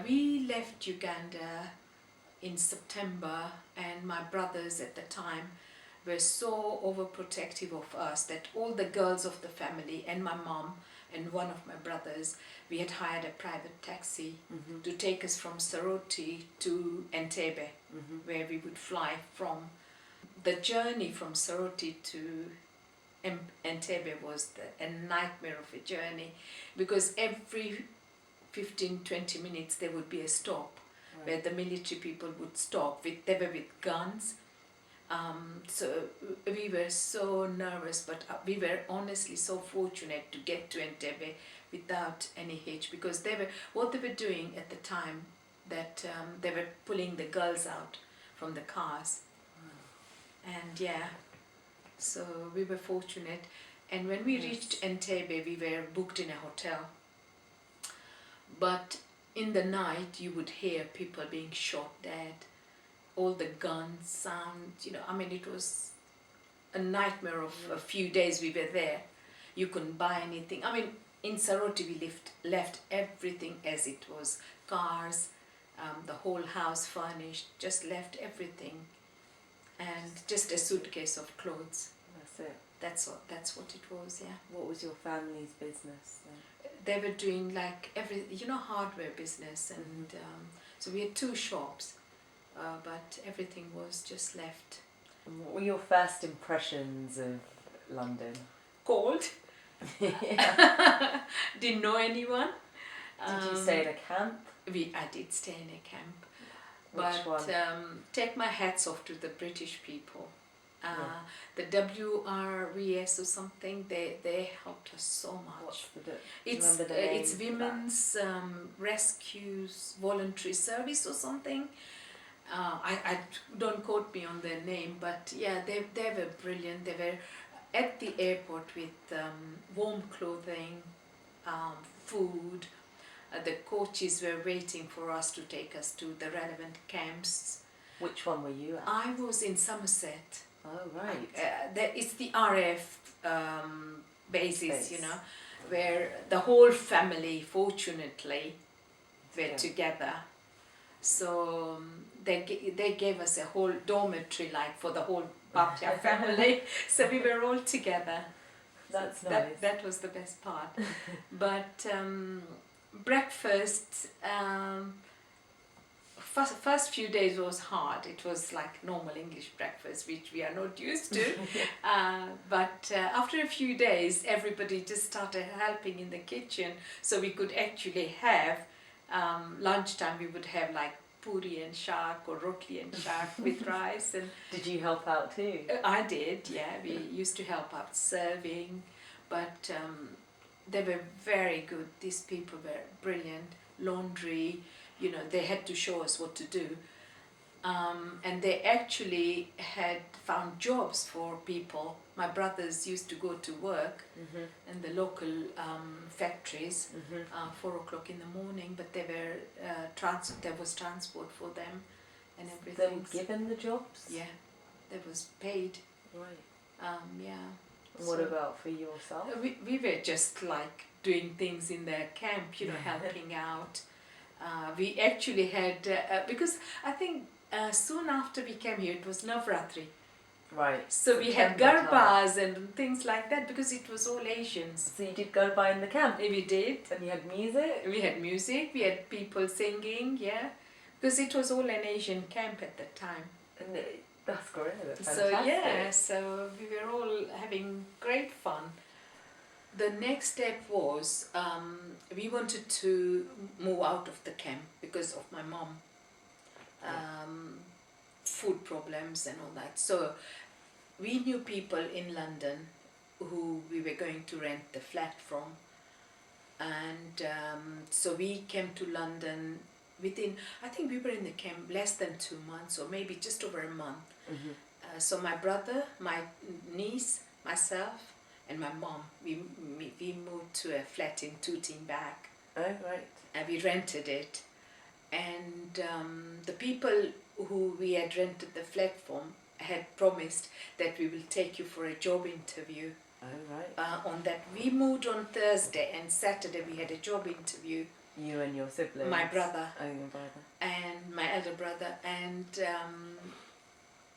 we left Uganda in September, and my brothers at the time were so overprotective of us that all the girls of the family and my mom and one of my brothers, we had hired a private taxi to take us from Soroti to Entebbe, where we would fly from. The journey from Soroti to Entebbe was a nightmare of a journey, because every 15-20 minutes there would be a stop where the military people would stop. They were with guns. So we were so nervous, but we were honestly so fortunate to get to Entebbe without any hitch, because what they were doing at the time, that they were pulling the girls out from the cars. And yeah, so we were fortunate. And when we reached Entebbe, we were booked in a hotel. But in the night, you would hear people being shot dead. All the guns sound, it was a nightmare of a few days we were there. You couldn't buy anything. In Soroti we left everything as it was. Cars, the whole house furnished, just left everything. And just a suitcase of clothes. That's it. That's what it was, yeah. What was your family's business then? They were doing hardware business, and so we had 2 shops. But everything was just left. And what were your first impressions of London? Cold. Didn't know anyone. Did you stay in a camp? I did stay in a camp. Which one? Take my hats off to the British people. The WRVS or something, they helped us so much. What's the it's Women's Rescues Voluntary Service or something. I don't quote me on their name, but yeah, they were brilliant. They were at the airport with warm clothing, food. The coaches were waiting for us to take us to the relevant camps. Which one were you at? I was in Somerset. Oh, right. It's the RAF bases, where the whole family, fortunately, were together. So they gave us a whole dormitory, for the whole Bhatia family. So we were all together. That's so nice. That was the best part. But breakfast, first few days was hard. It was like normal English breakfast, which we are not used to. But after a few days, everybody just started helping in the kitchen, so we could actually have lunchtime. We would have puri and shak or roti and shak with rice. And did you help out too? I did, yeah. We used to help out serving, but they were very good. These people were brilliant. Laundry, they had to show us what to do. And they actually had found jobs for people. My brothers used to go to work in the local factories 4 o'clock in the morning, but they were there was transport for them and everything. They were given the jobs? Yeah, they was paid. Right. Yeah. And what about for yourself? We were just doing things in the camp, helping out. We actually had, because I think soon after we came here, it was Navratri. Right. So we had garbas and things like that, because it was all Asians. So you did garba in the camp? We did. And you had music? We had music, we had people singing, yeah. Because it was all an Asian camp at the time. And that's great, that's fantastic. fantastic. So yeah, so we were all having great fun. The next step was, we wanted to move out of the camp because of my mom. Food problems and all that. So we knew people in London who we were going to rent the flat from, and so we came to London within, I think we were in the camp less than 2 months, or maybe just over a month. So my brother, my niece, myself and my mom, we moved to a flat in Tooting Back. Oh, right. And we rented it. And the people who we had rented the flat from had promised that we will take you for a job interview. Oh, right. On that, we moved on Thursday, and Saturday we had a job interview. You and your siblings? My brother. Oh, your brother. And my elder brother, and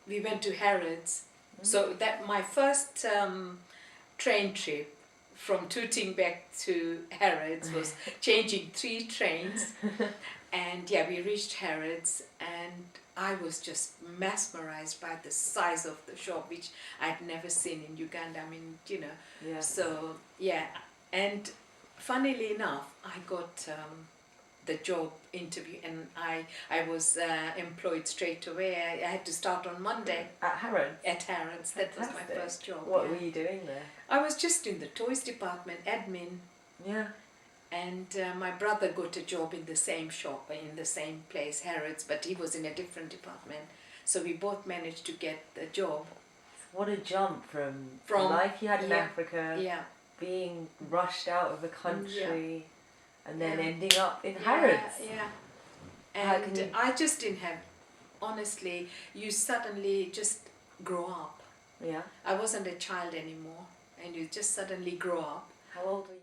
we went to Harrods. So that my first train trip from Tooting back to Harrods was changing 3 trains. And yeah, we reached Harrods, and I was just mesmerized by the size of the shop, which I'd never seen in Uganda. I mean, you know. Yeah. So yeah, and funnily enough, I got the job interview, and I was employed straight away. I had to start on Monday. At Harrods? At Harrods. That was my Fantastic. first job. What yeah. were you doing there? I was just in the toys department, admin. Yeah. And my brother got a job in the same shop, in the same place, Harrods, but he was in a different department. So we both managed to get the job. What a jump from the From- life you had in yeah, Africa, Yeah. being rushed out of the country, and then Yeah. ending up in Harrods. Yeah. How can And you- I just didn't have, honestly, you suddenly just grow up. Yeah. I wasn't a child anymore, and you just suddenly grow up. How old were you?